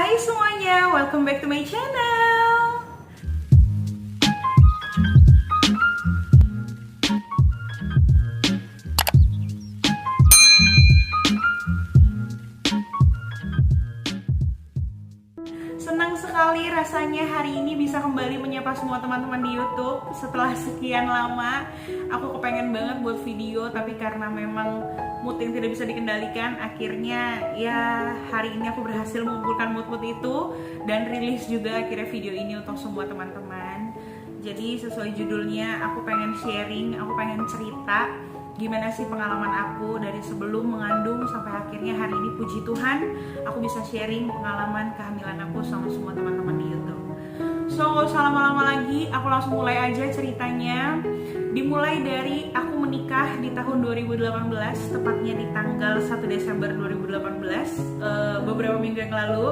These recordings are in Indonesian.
Hai semuanya, welcome back to my channel. Senang sekali rasanya hari ini bisa kembali menyapa semua teman-teman di YouTube. Setelah sekian lama, aku kepengen banget buat video, tapi karena memang mood yang tidak bisa dikendalikan, akhirnya ya hari ini aku berhasil mengumpulkan mood-mood itu dan rilis juga akhirnya video ini untuk semua teman-teman. Jadi sesuai judulnya, aku pengen sharing, aku pengen cerita gimana sih pengalaman aku dari sebelum mengandung sampai akhirnya hari ini, puji Tuhan aku bisa sharing pengalaman kehamilan aku sama semua teman-teman di YouTube. So gak usah lama-lama lagi, aku langsung mulai aja ceritanya. Dimulai dari aku menikah di tahun 2018, tepatnya di tanggal 1 Desember 2018. Beberapa minggu yang lalu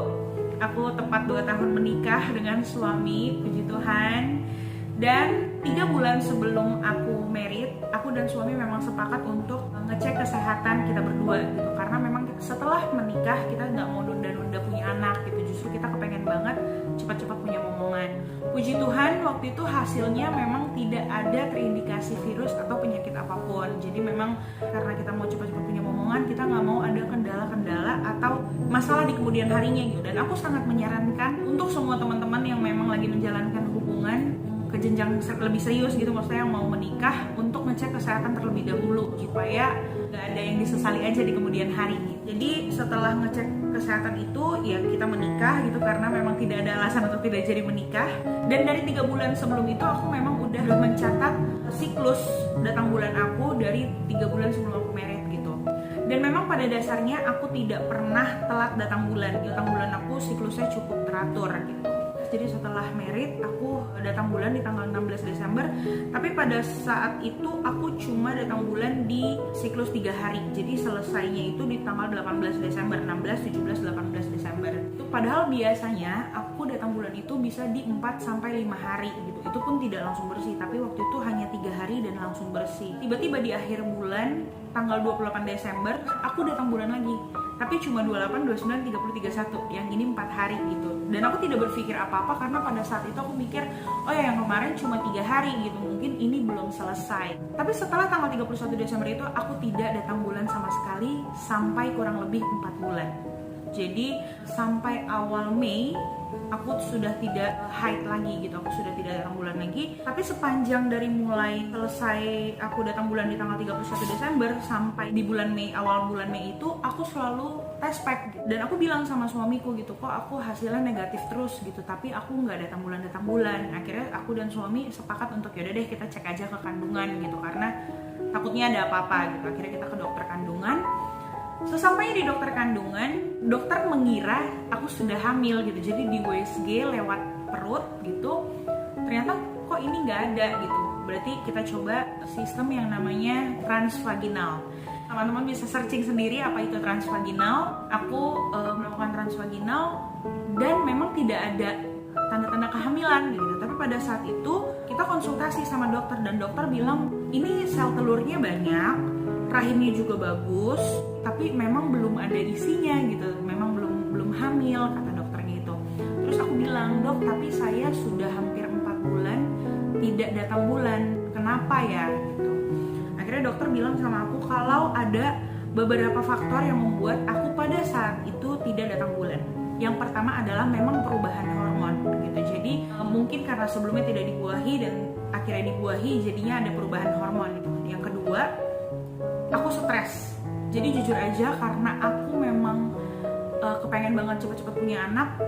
aku tepat 2 tahun menikah dengan suami, puji Tuhan. Dan 3 bulan sebelum aku married, aku dan suami memang sepakat untuk ngecek kesehatan kita berdua gitu. Karena memang setelah menikah kita nggak mau nunda-nunda punya anak gitu. Justru kita kepengen banget cepat-cepat punya momongan. Puji Tuhan waktu itu hasilnya memang tidak ada terindikasi virus atau penyakit apapun. Jadi memang karena kita mau cepat-cepat punya momongan, kita nggak mau ada kendala-kendala atau masalah di kemudian harinya gitu. Dan aku sangat menyarankan untuk semua teman-teman yang memang lagi menjalankan hubungan ke jenjang lebih serius gitu, maksudnya yang mau menikah, untuk ngecek kesehatan terlebih dahulu supaya gak ada yang disesali aja di kemudian hari. Jadi setelah ngecek kesehatan itu ya kita menikah gitu, karena memang tidak ada alasan untuk tidak jadi menikah. Dan dari 3 bulan sebelum itu aku memang udah mencatat siklus datang bulan aku dari 3 bulan sebelum aku married gitu. Dan memang pada dasarnya aku tidak pernah telat datang bulan. Datang bulan aku siklusnya cukup teratur gitu. Jadi setelah married aku datang bulan di tanggal 16 Desember. Tapi pada saat itu aku cuma datang bulan di siklus 3 hari. Jadi selesainya itu di tanggal 18 Desember, 16, 17, 18 Desember. Itu padahal biasanya aku datang bulan itu bisa di 4 sampai 5 hari gitu. Itu pun tidak langsung bersih, tapi waktu itu hanya 3 hari dan langsung bersih. Tiba-tiba di akhir bulan tanggal 28 Desember aku datang bulan lagi. Tapi cuma 28, 29, 30, 31. Yang ini 4 hari gitu. Dan aku tidak berpikir apa-apa karena pada saat itu aku mikir, oh ya yang kemarin cuma 3 hari gitu, mungkin ini belum selesai. Tapi setelah tanggal 31 Desember itu aku tidak datang bulan sama sekali sampai kurang lebih 4 bulan. Jadi sampai awal Mei aku sudah tidak haid lagi gitu, aku sudah tidak datang bulan lagi. Tapi sepanjang dari mulai selesai aku datang bulan di tanggal 31 Desember sampai di bulan Mei, awal bulan Mei itu aku selalu tes pack gitu. Dan aku bilang sama suamiku gitu, kok aku hasilnya negatif terus gitu, tapi aku nggak datang bulan. Akhirnya aku dan suami sepakat untuk yaudah deh kita cek aja ke kandungan gitu, karena takutnya ada apa-apa gitu. Akhirnya kita ke dokter kandungan. Sesampainya di dokter kandungan, dokter mengira aku sudah hamil gitu. Jadi di USG lewat perut gitu, ternyata kok ini nggak ada gitu. Berarti kita coba sistem yang namanya transvaginal. Teman-teman bisa searching sendiri apa itu transvaginal. Aku melakukan transvaginal dan memang tidak ada tanda-tanda kehamilan gitu. Tapi pada saat itu kita konsultasi sama dokter dan dokter bilang ini sel telurnya banyak, rahimnya juga bagus, tapi memang belum ada isinya gitu, memang belum hamil kata dokternya itu. Terus aku bilang, dok tapi saya sudah hampir 4 bulan tidak datang bulan, kenapa ya gitu. Akhirnya dokter bilang sama aku kalau ada beberapa faktor yang membuat aku pada saat itu tidak datang bulan. Yang pertama adalah memang perubahan hormon gitu. Jadi mungkin karena sebelumnya tidak dibuahi dan akhirnya dibuahi, jadinya ada perubahan hormon gitu. Yang kedua, aku stres. Jadi jujur aja karena aku memang kepengen banget cepet-cepet punya anak,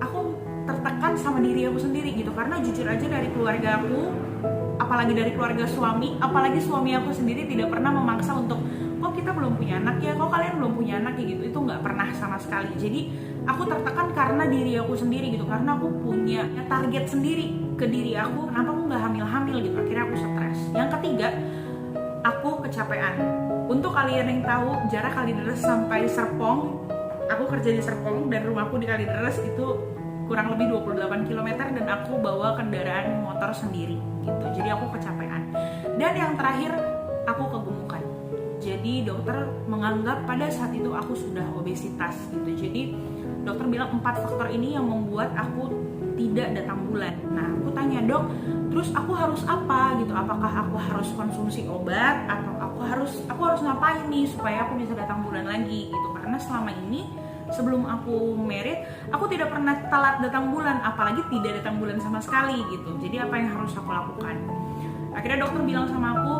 aku tertekan sama diri aku sendiri gitu. Karena jujur aja dari keluarga aku, apalagi dari keluarga suami, apalagi suami aku sendiri tidak pernah memaksa untuk kok kita belum punya anak ya, kok kalian belum punya anak ya gitu. Itu nggak pernah sama sekali. Jadi aku tertekan karena diri aku sendiri gitu, karena aku punya target sendiri ke diri aku, kenapa aku nggak hamil-hamil gitu. Akhirnya aku stres. Yang ketiga, aku kecapean. Untuk kalian yang tahu jarak Kalideres sampai Serpong, aku kerja di Serpong dan rumahku di Kalideres itu kurang lebih 28 km dan aku bawa kendaraan motor sendiri gitu. Jadi aku kecapean. Dan yang terakhir, aku kegemukan. Jadi dokter menganggap pada saat itu aku sudah obesitas gitu. Jadi dokter bilang 4 faktor ini yang membuat aku tidak datang bulan. Nah aku tanya, dok, terus aku harus apa gitu? Apakah aku harus konsumsi obat atau aku harus ngapain nih supaya aku bisa datang bulan lagi gitu? Karena selama ini sebelum aku married, aku tidak pernah telat datang bulan, apalagi tidak datang bulan sama sekali gitu. Jadi apa yang harus aku lakukan? Akhirnya dokter bilang sama aku,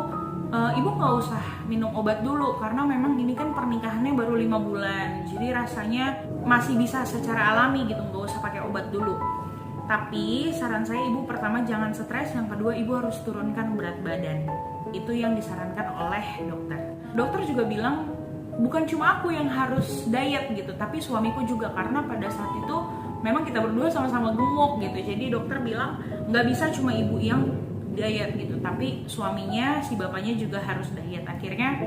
ibu nggak usah minum obat dulu karena memang ini kan pernikahannya baru 5 bulan. Jadi rasanya masih bisa secara alami gitu, nggak usah pakai obat dulu. Tapi saran saya, ibu pertama jangan stres, yang kedua ibu harus turunkan berat badan. Itu yang disarankan oleh dokter. Dokter juga bilang bukan cuma aku yang harus diet gitu, tapi suamiku juga, karena pada saat itu memang kita berdua sama-sama gemuk gitu. Jadi dokter bilang nggak bisa cuma ibu yang diet gitu, tapi suaminya, si bapaknya juga harus diet. Akhirnya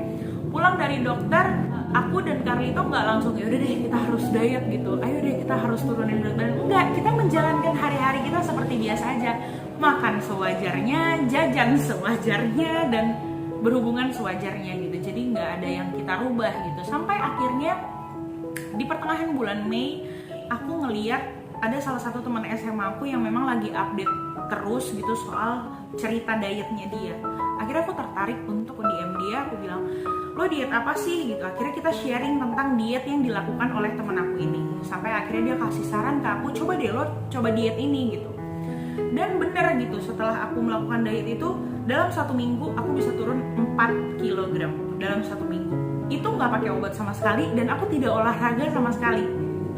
pulang dari dokter, aku dan Carlito nggak langsung ya udah deh kita harus diet gitu, ayo deh kita harus turunin berat badan. Enggak, kita menjalankan hari-hari kita seperti biasa aja, makan sewajarnya, jajan sewajarnya, dan berhubungan sewajarnya gitu. Jadi nggak ada yang kita rubah gitu. Sampai akhirnya di pertengahan bulan Mei, aku ngeliat ada salah satu teman SMA aku yang memang lagi update terus gitu soal cerita dietnya dia. Akhirnya aku tertarik untuk DM dia, aku bilang, lo diet apa sih gitu. Akhirnya kita sharing tentang diet yang dilakukan oleh teman aku ini. Sampai akhirnya dia kasih saran ke aku, coba deh lo coba diet ini gitu. Dan bener gitu, setelah aku melakukan diet itu, dalam 1 minggu aku bisa turun 4 kg dalam 1 minggu. Itu nggak pakai obat sama sekali, dan aku tidak olahraga sama sekali.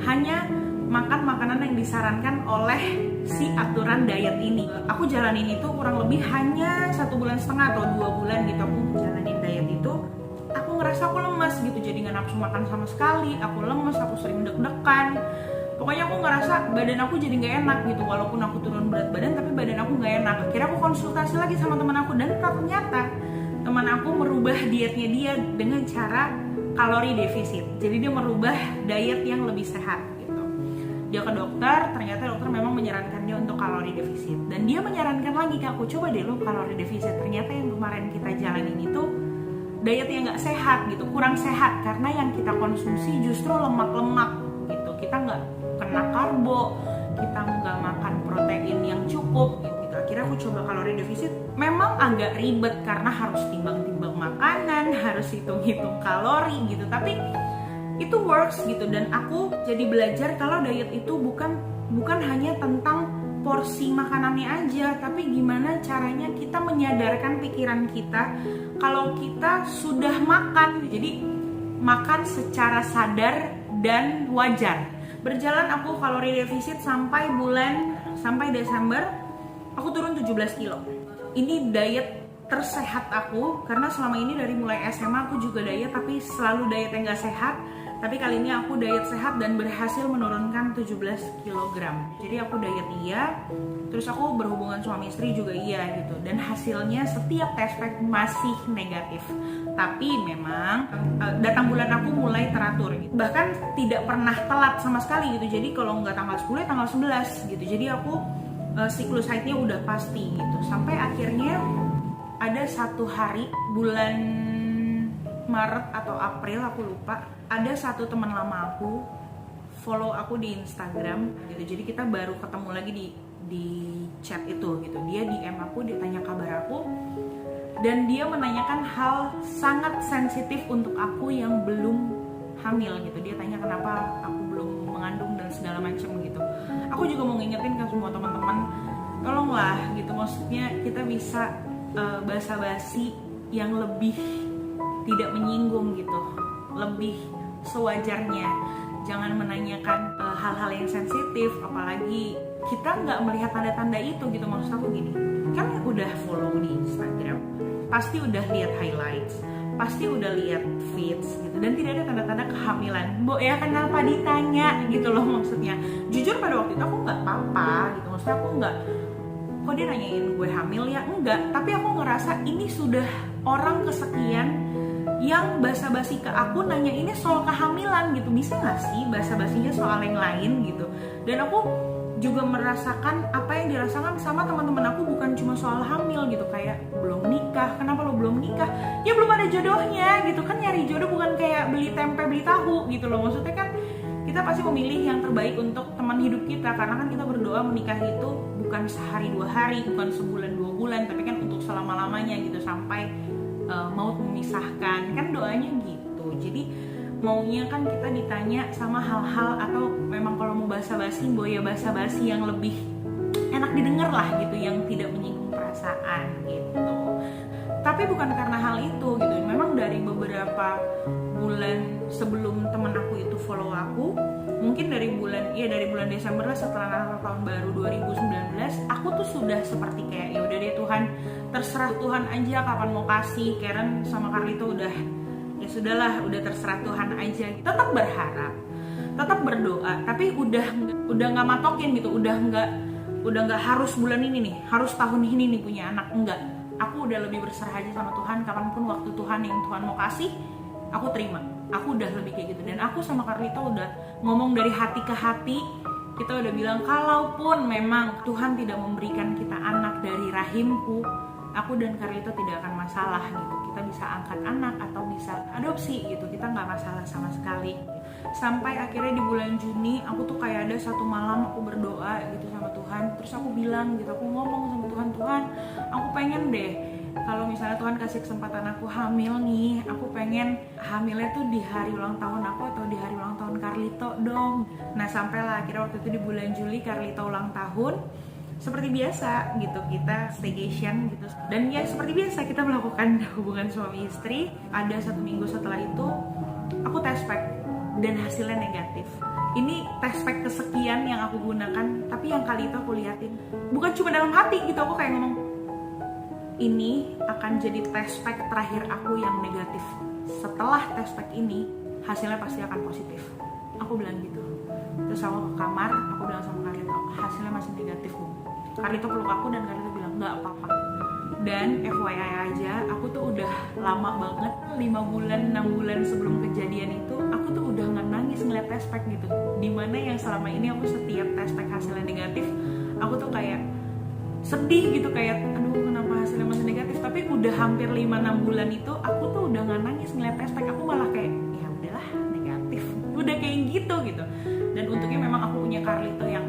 Hanya makan makanan yang disarankan oleh si aturan diet ini. Aku jalanin itu kurang lebih hanya 1,5 bulan atau 2 bulan gitu. Aku jalanin diet itu, aku ngerasa aku lemas gitu, jadi nggak nafsu makan sama sekali. Aku lemes, aku sering deg-degan. Pokoknya aku ngerasa badan aku jadi nggak enak gitu. Walaupun aku turun berat badan, tapi badan aku nggak enak. Akhirnya aku konsultasi lagi sama teman aku, dan ternyata teman aku merubah dietnya dia dengan cara kalori defisit. Jadi dia merubah diet yang lebih sehat. Dia ke dokter, ternyata dokter memang menyarankan dia untuk kalori defisit. Dan dia menyarankan lagi ke aku, coba deh lo kalori defisit. Ternyata yang kemarin kita jalanin itu diet yang gak sehat gitu, kurang sehat. Karena yang kita konsumsi justru lemak-lemak gitu. Kita gak kena karbo, kita gak makan protein yang cukup gitu. Akhirnya aku coba kalori defisit. Memang agak ribet karena harus timbang-timbang makanan, harus hitung-hitung kalori gitu. Tapi itu works gitu, dan aku jadi belajar kalau diet itu bukan hanya tentang porsi makanannya aja, tapi gimana caranya kita menyadarkan pikiran kita kalau kita sudah makan. Jadi makan secara sadar dan wajar. Berjalan aku kalori defisit sampai Desember, aku turun 17 kilo. Ini diet tersehat aku, karena selama ini dari mulai SMA aku juga diet, tapi selalu diet yang gak sehat. Tapi kali ini aku diet sehat dan berhasil menurunkan 17 kg. Jadi aku diet iya, terus aku berhubungan suami istri juga iya gitu. Dan hasilnya setiap tes pack masih negatif. Tapi memang datang bulan aku mulai teratur gitu. Bahkan tidak pernah telat sama sekali gitu. Jadi kalau nggak tanggal 10 ya tanggal 11 gitu. Jadi aku siklus haidnya udah pasti gitu. Sampai akhirnya ada satu hari bulan Maret atau April, aku lupa, ada satu teman lama aku follow aku di Instagram gitu. Jadi kita baru ketemu lagi di chat itu gitu. Dia DM aku, dia tanya kabar aku, dan dia menanyakan hal sangat sensitif untuk aku yang belum hamil gitu. Dia tanya kenapa aku belum mengandung dan segala macam gitu. Aku juga mau ngingetin ke semua teman-teman, tolonglah gitu, maksudnya kita bisa basa-basi yang lebih tidak menyinggung gitu, lebih sewajarnya. Jangan menanyakan hal-hal yang sensitif, apalagi kita nggak melihat tanda-tanda itu gitu. Maksud aku gini, kan udah follow di Instagram, pasti udah lihat highlights, pasti udah lihat feeds gitu, dan tidak ada tanda-tanda kehamilan. Bo ya kenapa ditanya gitu loh maksudnya. Jujur pada waktu itu aku nggak apa-apa gitu, maksudnya aku nggak, kok dia nanyain gue hamil ya, enggak. Tapi aku ngerasa ini sudah orang kesekian yang basa-basi ke aku nanya ini soal kehamilan gitu. Bisa gak sih basa-basinya soal yang lain gitu. Dan aku juga merasakan apa yang dirasakan sama teman-teman aku, bukan cuma soal hamil gitu. Kayak belum nikah, kenapa lo belum nikah? Ya belum ada jodohnya gitu kan. Nyari jodoh bukan kayak beli tempe beli tahu gitu loh. Maksudnya kan kita kita pasti memilih yang terbaik untuk teman hidup kita, karena kan kita berdoa menikah itu bukan sehari 2 hari, bukan sebulan 2 bulan, tapi kan untuk selama-lamanya gitu, sampai maut memisahkan, kan doanya gitu. Jadi maunya kan kita ditanya sama hal-hal, atau memang kalau mau basa-basi, ya basa-basi yang lebih enak didengar lah gitu, yang tidak menyinggung perasaan gitu. Tapi bukan karena hal itu gitu, memang dari beberapa bulan sebelum temen aku itu follow aku, mungkin dari bulan Desember lah, setelah Natal tahun baru 2019, aku tuh sudah seperti kayak ya udah deh Tuhan, terserah Tuhan aja kapan mau kasih. Karen sama Carlito udah ya sudahlah, udah terserah Tuhan aja. Tetap berharap, tetap berdoa, tapi udah nggak matokin gitu, udah nggak harus bulan ini nih, harus tahun ini nih punya anak, enggak. Aku udah lebih berserah aja sama Tuhan, kapanpun waktu Tuhan yang Tuhan mau kasih, aku terima. Aku udah lebih kayak gitu. Dan aku sama Carlito udah ngomong dari hati ke hati. Kita udah bilang, kalaupun memang Tuhan tidak memberikan kita anak dari rahimku, aku dan Carlito tidak akan masalah gitu. Kita bisa angkat anak atau bisa adopsi gitu, kita nggak masalah sama sekali. Sampai akhirnya di bulan Juni, aku tuh kayak ada satu malam aku berdoa gitu sama Tuhan. Terus aku bilang gitu, aku ngomong sama Tuhan, Tuhan aku pengen deh kalau misalnya Tuhan kasih kesempatan aku hamil nih, aku pengen hamilnya tuh di hari ulang tahun aku atau di hari ulang tahun Carlito dong. Nah sampailah akhirnya waktu itu di bulan Juli Carlito ulang tahun. Seperti biasa gitu, kita staycation gitu. Dan ya seperti biasa kita melakukan hubungan suami istri. Ada 1 minggu setelah itu aku test pack dan hasilnya negatif. Ini test pack kesekian yang aku gunakan, tapi yang kali itu aku liatin bukan cuma dalam hati gitu, aku kayak ngomong, ini akan jadi test pack terakhir aku yang negatif. Setelah test pack ini, hasilnya pasti akan positif. Aku bilang gitu. Terus aku ke kamar, aku bilang sama Carlito, hasilnya masih negatif Bu. Carlito peluk aku dan Carlito bilang, nggak apa-apa. Dan FYI aja, aku tuh udah lama banget, 5 bulan, 6 bulan sebelum kejadian itu, aku tuh udah nggak nangis ngeliat test pack gitu. Dimana yang selama ini aku setiap test pack hasilnya negatif, aku tuh kayak sedih gitu, kayak aduh kenapa hasilnya masih negatif. Tapi udah hampir 5-6 bulan itu aku tuh udah gak nangis ngeliat test pack, aku malah kayak ya udahlah negatif, udah kayak gitu. Dan untungnya memang aku punya Carlito yang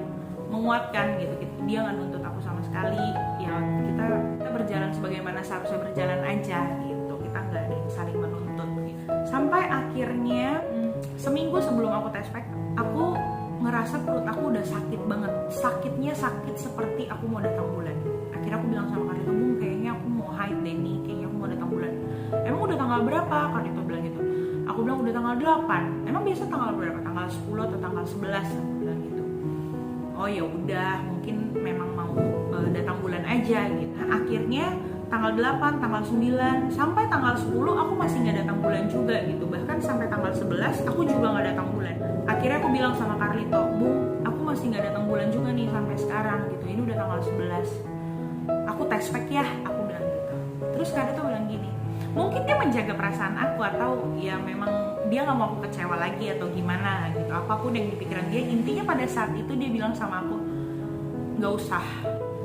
menguatkan gitu. Dia gak nuntut aku sama sekali, ya kita berjalan sebagaimana seharusnya berjalan aja gitu, kita gak ada yang saling menuntut gitu. Sampai akhirnya seminggu sebelum aku test pack, aku ngerasa perut aku udah sakit banget. Sakitnya sakit seperti aku mau datang bulan. Akhirnya aku bilang sama Carlito, Bung kayaknya aku mau haid deh nih, kayaknya aku mau datang bulan. Emang udah tanggal berapa? Carlito bilang gitu. Aku bilang udah tanggal 8. Emang biasa tanggal berapa? Tanggal 10 atau tanggal 11? Aku bilang gitu. Oh ya udah, mungkin memang mau datang bulan aja gitu. Nah, akhirnya tanggal 8, tanggal 9, sampai tanggal 10 aku masih gak datang bulan juga gitu. Bahkan sampai tanggal 11 aku juga gak datang bulan. Akhirnya aku bilang sama Carlito, Bung, aku masih gak datang bulan juga nih sampai sekarang gitu. Ini udah tanggal 11. Aku test pack ya, aku bilang gitu. Terus Carlito bilang gini, mungkin dia menjaga perasaan aku, atau ya memang dia gak mau aku kecewa lagi atau gimana gitu. Apapun yang dipikiran dia, intinya pada saat itu dia bilang sama aku, gak usah,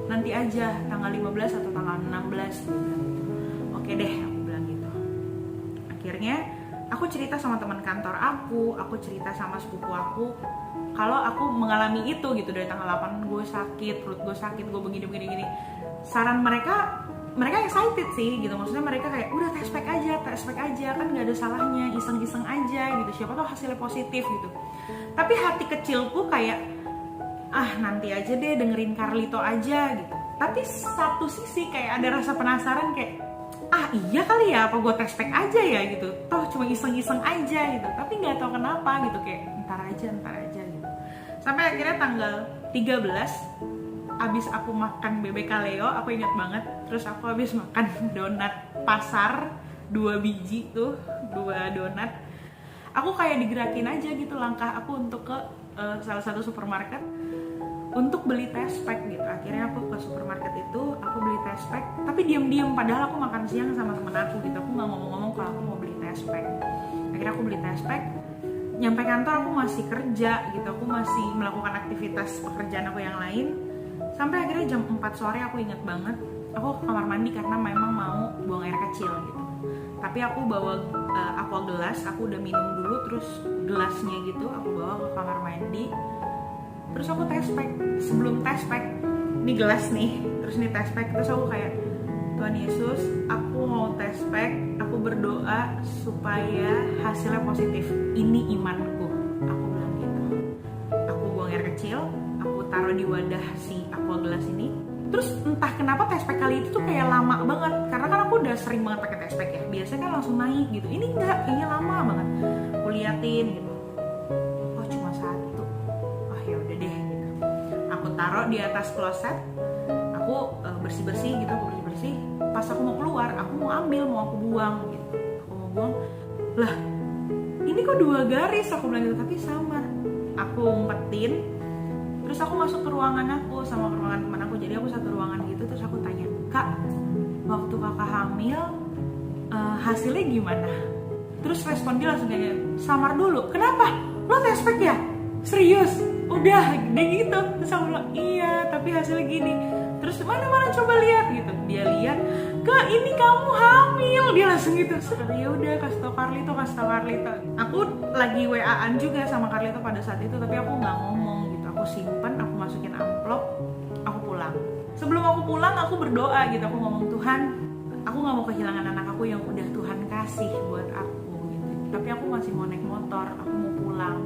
nanti aja tanggal 15 atau tanggal 16 gitu. Oke deh, aku bilang gitu. Akhirnya aku cerita sama teman kantor aku cerita sama sepupu aku kalau aku mengalami itu gitu. Dari tanggal 8 gue sakit, perut gue sakit, gue begini. Saran mereka excited sih gitu, maksudnya mereka kayak udah test pack aja kan nggak ada salahnya, iseng-iseng aja gitu, siapa tahu hasilnya positif gitu. Tapi hati kecilku kayak nanti aja deh, dengerin Carlito aja gitu. Tapi satu sisi kayak ada rasa penasaran, kayak iya kali ya, apa gue test pack aja ya gitu, toh cuma iseng-iseng aja gitu. Tapi nggak tahu kenapa gitu, kayak ntar aja gitu. Sampai akhirnya tanggal 13 abis aku makan bebek kaleo, aku ingat banget. Terus aku abis makan donat pasar 2 biji tuh, 2 donat. Aku kayak digerakin aja gitu langkah aku untuk ke salah satu supermarket untuk beli test pack gitu. Akhirnya aku ke supermarket itu, aku beli test pack, tapi diam-diam, padahal aku makan siang sama temen aku gitu. Aku nggak ngomong-ngomong kalau aku mau beli test pack. Akhirnya aku beli test pack. Nyampe kantor aku masih kerja gitu, aku masih melakukan aktivitas pekerjaan aku yang lain. Sampai akhirnya jam 4 sore aku ingat banget, aku ke kamar mandi karena memang mau buang air kecil gitu. Tapi aku bawa aqua gelas, aku udah minum dulu, terus gelasnya gitu aku bawa ke kamar mandi. Terus aku test pack, sebelum test pack, ini gelas nih, terus ini test pack, terus aku kayak, Tuhan Yesus, aku mau test pack, aku berdoa supaya hasilnya positif. Ini imanku, aku bilang gitu. Aku buang air kecil, aku taruh di wadah si aqua gelas ini. Terus entah kenapa test pack kali itu tuh kayak lama banget, karena kan aku udah sering banget pakai test pack ya. Biasanya kan langsung naik gitu. Ini enggak, kayaknya lama banget. Aku liatin gitu. Oh cuma satu. Oh ya udah deh gitu. Aku taruh di atas kloset. Aku bersih-bersih gitu, aku bersih-bersih. Pas aku mau keluar, aku mau ambil, mau aku buang gitu. Aku mau buang. Lah, ini kok 2 garis aku bilang gitu, tapi samar. Aku umpetin. Terus aku masuk ke ruangan aku sama ke ruangan teman aku. Jadi aku satu ruangan gitu, terus aku tanya, Kak, waktu kakak hamil hasilnya gimana? Terus respon dia langsung kayak, samar dulu. Kenapa? Lo test pack ya? Serius? Udah gitu. Terus aku bilang, iya tapi hasilnya gini. Terus mana coba lihat gitu. Dia lihat, Kak ini kamu hamil. Dia langsung gitu. Ya udah kasih tau Carlito. Aku lagi WA-an juga sama Carlito pada saat itu, tapi aku nggak ngomong gitu. Aku simpan, aku masukin amplop, aku pulang. Sebelum aku pulang, aku berdoa gitu. Aku ngomong, Tuhan, aku nggak mau kehilangan anak aku yang udah Tuhan kasih buat aku gitu. Tapi aku masih mau naik motor, aku mau pulang.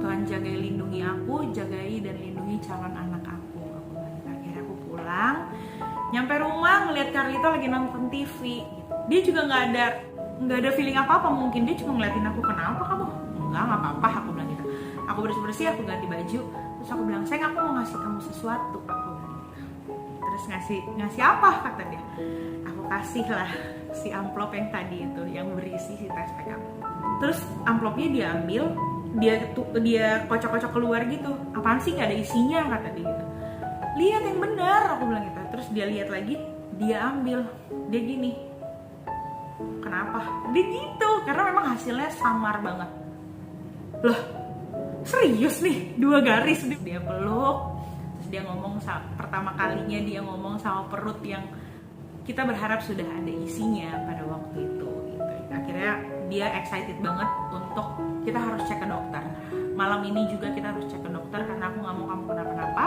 Tuhan jagai, lindungi aku, jagai dan lindungi calon anak aku. Akhirnya aku pulang. Nyampe rumah ngeliat Carlito lagi nonton TV gitu. Dia juga nggak ada feeling apa-apa, mungkin dia cuma ngeliatin aku, kenapa kamu? Nggak apa-apa, aku bilang gitu. Aku bersih-bersih, aku ganti baju, terus aku bilang, sayang aku mau ngasih kamu sesuatu, aku bilang gitu. Terus ngasih apa, kata dia. Aku kasih lah si amplop yang tadi itu, yang berisi si test pack aku. Terus amplopnya dia ambil, dia kocok-kocok keluar gitu. Apaan sih, nggak ada isinya, kata dia gitu. Lihat yang benar, aku bilang gitu. Terus dia lihat lagi, dia ambil, dia gini, kenapa? Dia gitu, karena memang hasilnya samar banget. Loh, serius nih, 2 garis. Dia peluk, terus dia ngomong, pertama kalinya dia ngomong sama perut yang kita berharap sudah ada isinya pada waktu itu gitu. Akhirnya dia excited banget untuk kita harus cek ke dokter. Malam ini juga kita harus cek ke dokter, karena aku gak mau kamu kenapa-napa,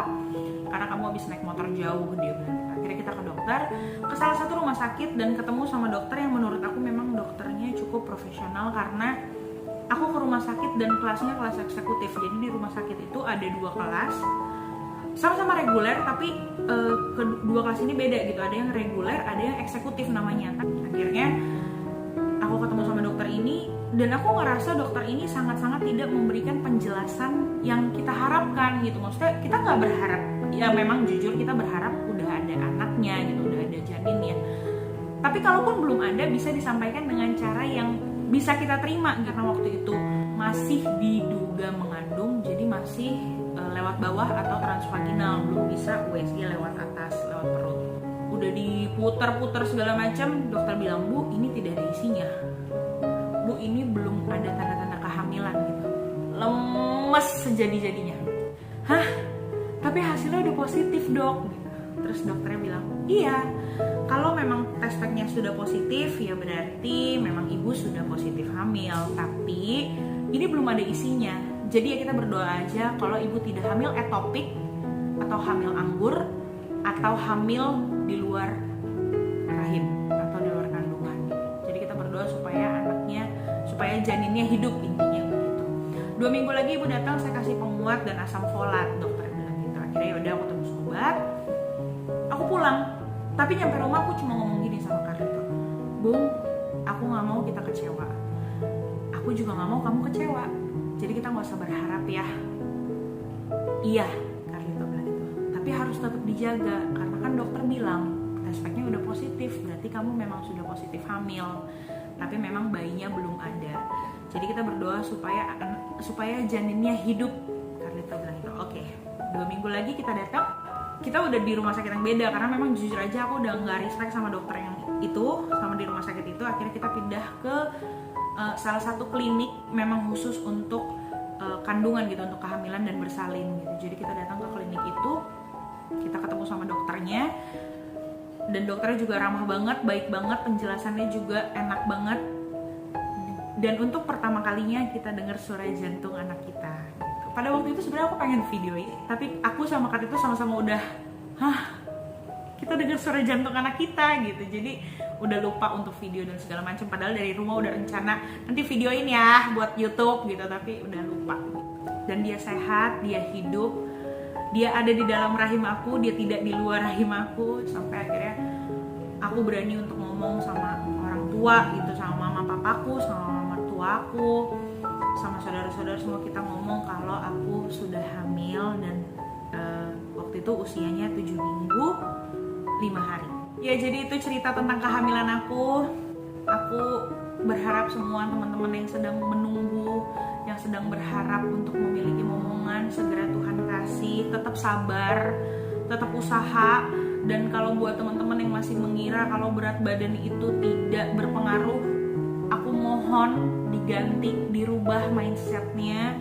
karena kamu habis naik motor jauh, dia bilang. Akhirnya kita ke dokter, ke salah satu rumah sakit, dan ketemu sama dokter yang menurut aku memang dokternya cukup profesional. Karena aku ke rumah sakit dan kelasnya kelas eksekutif. Jadi di rumah sakit itu ada 2 kelas, sama-sama reguler, tapi kedua kelas ini beda gitu. Ada yang reguler, ada yang eksekutif namanya. Akhirnya aku ketemu sama dokter ini, dan aku ngerasa dokter ini sangat-sangat tidak memberikan penjelasan yang kita harapkan gitu. Maksudnya kita nggak berharap, ya memang jujur kita berharap udah ada anaknya gitu, udah ada janinnya. Tapi kalaupun belum ada, bisa disampaikan dengan cara yang bisa kita terima. Karena waktu itu masih diduga mengandung, jadi masih lewat bawah atau transvaginal, belum bisa USG lewat atas, lewat perut. Udah diputar-putar segala macam, dokter bilang, Bu, ini tidak ada isinya. Bu, ini belum ada tanda-tanda kehamilan gitu. Lemes sejadi-jadinya. Hah? Tapi hasilnya udah positif, Dok. Gitu. Terus dokternya bilang, iya, kalau memang test packnya sudah positif, ya berarti memang ibu sudah positif hamil. Tapi ini belum ada isinya. Jadi ya kita berdoa aja kalau ibu tidak hamil etopik, atau hamil anggur, atau hamil di luar rahim atau di luar kandungan. Jadi kita berdoa supaya janinnya hidup, intinya begitu. 2 minggu lagi ibu datang, saya kasih penguat dan asam folat, dokter bilang gitu. Akhirnya yaudah aku tebus obat, aku pulang. Tapi nyampe rumah aku cuma ngomong gini sama Carlito, Bung, aku nggak mau kita kecewa. Aku juga nggak mau kamu kecewa. Jadi kita nggak usah berharap ya. Iya, Carlito bilang gitu. Tapi harus tetap dijaga, karena kan dokter bilang test packnya udah positif, berarti kamu memang sudah positif hamil. Tapi memang bayinya belum ada. Jadi kita berdoa supaya janinnya hidup. Carlito bilang gitu. Oke, 2 minggu lagi kita datang. Kita udah di rumah sakit yang beda, karena memang jujur aja aku udah nggak respect sama dokter yang itu, sama di rumah sakit itu. Akhirnya kita pindah ke salah satu klinik memang khusus untuk kandungan gitu, untuk kehamilan dan bersalin gitu. Jadi kita datang ke klinik itu, kita ketemu sama dokternya. Dan dokternya juga ramah banget, baik banget, penjelasannya juga enak banget. Dan untuk pertama kalinya kita dengar suara jantung anak kita. Pada waktu itu sebenarnya aku pengen videoin, tapi aku sama Kat itu sama-sama udah, kita dengar suara jantung anak kita gitu. Jadi udah lupa untuk video dan segala macam. Padahal dari rumah udah rencana nanti videoin ya buat YouTube gitu, tapi udah lupa. Dan dia sehat, dia hidup, dia ada di dalam rahim aku, dia tidak di luar rahim aku. Sampai akhirnya aku berani untuk ngomong sama orang tua gitu, sama mama papaku, sama mama mertuaku, sama saudara-saudara semua. Kita ngomong kalau aku sudah hamil dan waktu itu usianya 7 minggu 5 hari. Ya, jadi itu cerita tentang kehamilan aku. Aku berharap semua teman-teman yang sedang menunggu, yang sedang berharap untuk memiliki momongan, segera Tuhan kasih. Tetap sabar, tetap usaha. Dan kalau buat teman-teman yang masih mengira kalau berat badan itu tidak berpengaruh, aku mohon diganti, dirubah mindsetnya.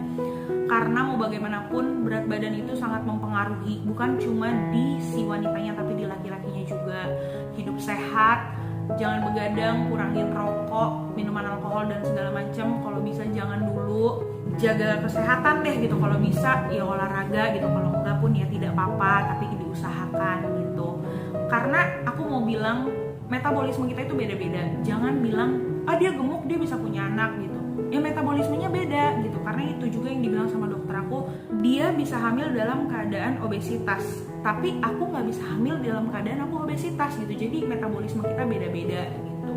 Karena mau bagaimanapun berat badan itu sangat mempengaruhi, bukan cuma di si wanitanya tapi di laki-lakinya juga. Hidup sehat, jangan begadang, kurangin rokok, minuman alkohol dan segala macam. Kalau bisa jangan dulu, jaga kesehatan deh gitu. Kalau bisa ya olahraga gitu, kalau enggak pun ya tidak apa-apa, tapi diusahakan gitu. Karena aku mau bilang metabolisme kita itu beda-beda. Jangan bilang dia gemuk dia bisa punya anak gitu. Ya metabolismenya beda gitu. Karena itu juga yang dibilang sama dokter aku, dia bisa hamil dalam keadaan obesitas, tapi aku nggak bisa hamil dalam keadaan aku obesitas gitu. Jadi metabolisme kita beda-beda gitu.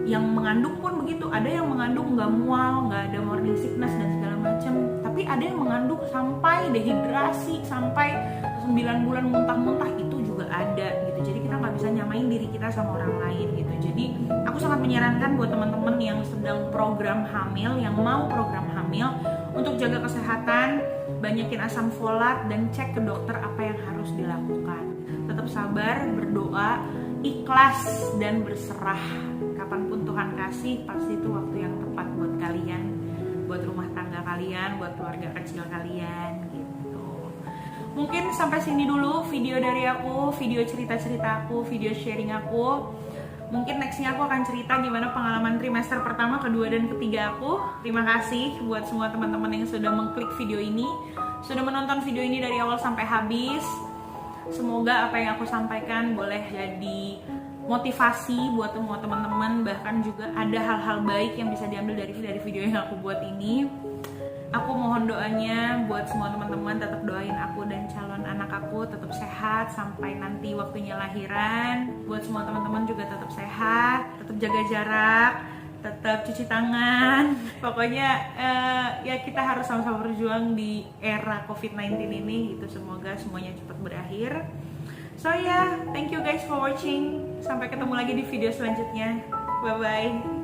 Yang mengandung pun begitu, ada yang mengandung nggak mual, nggak ada morning sickness dan segala macam, tapi ada yang mengandung sampai dehidrasi, sampai 9 bulan muntah-muntah, itu juga ada gitu. Jadi kita nggak bisa nyamain diri kita sama orang lain gitu. Jadi aku sangat menyarankan buat teman-teman yang sedang program hamil, yang mau program hamil, untuk jaga kesehatan, banyakin asam folat, dan cek ke dokter apa yang harus dilakukan. Tetap sabar, berdoa, ikhlas, dan berserah. Kapanpun Tuhan kasih, pasti itu waktu yang tepat buat kalian, buat rumah tangga kalian, buat keluarga kecil kalian gitu. Mungkin sampai sini dulu video dari aku, video cerita-cerita aku, video sharing aku. Mungkin nextnya aku akan cerita gimana pengalaman trimester pertama, kedua, dan ketiga aku. Terima kasih buat semua teman-teman yang sudah mengklik video ini, sudah menonton video ini dari awal sampai habis. Semoga apa yang aku sampaikan boleh jadi motivasi buat semua teman-teman. Bahkan juga ada hal-hal baik yang bisa diambil dari video yang aku buat ini. Aku mohon doanya buat semua teman-teman, tetap doain aku dan calon anak aku tetap sehat sampai nanti waktunya lahiran. Buat semua teman-teman juga tetap sehat, tetap jaga jarak, tetap cuci tangan. Pokoknya ya kita harus sama-sama berjuang di era COVID-19 ini gitu. Semoga semuanya cepat berakhir. So yeah, thank you guys for watching. Sampai ketemu lagi di video selanjutnya. Bye-bye.